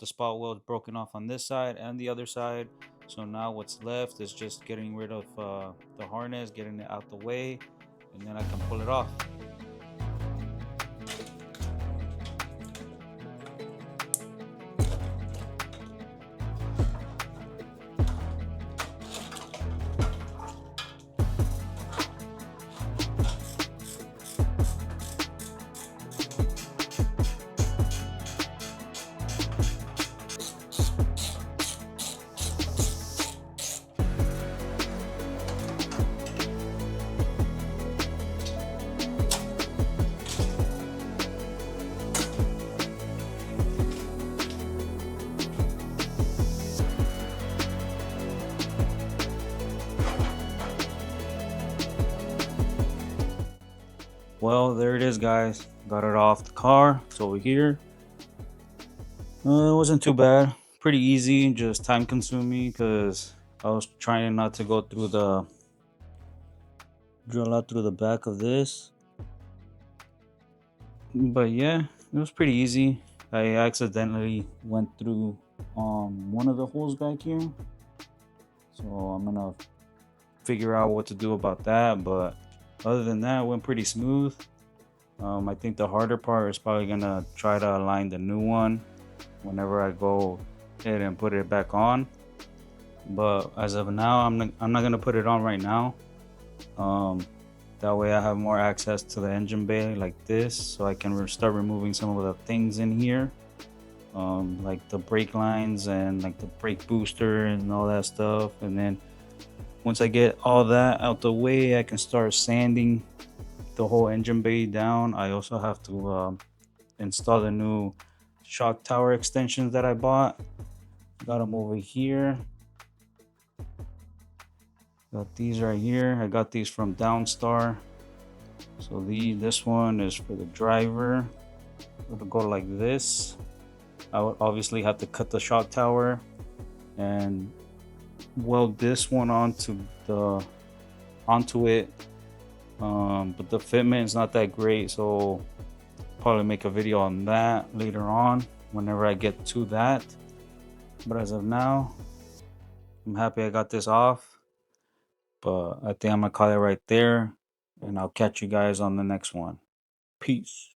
the spot weld broken off on this side and the other side. So now what's left is just getting rid of the harness, getting it out the way, and then I can pull it off. Well, there it is, guys. Got it off the car. It's over here. It wasn't too bad. Pretty easy, just time consuming because I was trying not to go through the drill out through the back of this. But yeah, it was pretty easy. I accidentally went through one of the holes back here. So I'm gonna figure out what to do about that. But other than that, it went pretty smooth. I think the harder part is probably gonna try to align the new one whenever I go ahead and put it back on. But as of now, I'm not gonna put it on right now. That way I have more access to the engine bay like this, so I can start removing some of the things in here, like the brake lines and like the brake booster and all that stuff. And then once I get all that out the way, I can start sanding the whole engine bay down. I also have to install the new shock tower extensions that I bought. Got them over here. Got these right here. I got these from Downstar. So this one is for the driver. It'll go like this. I would obviously have to cut the shock tower and weld this one onto it. But the fitment is not that great, so probably make a video on that later on whenever I get to that. But as of now, I'm happy I got this off. But I think I'm gonna call it right there, and I'll catch you guys on the next one. Peace.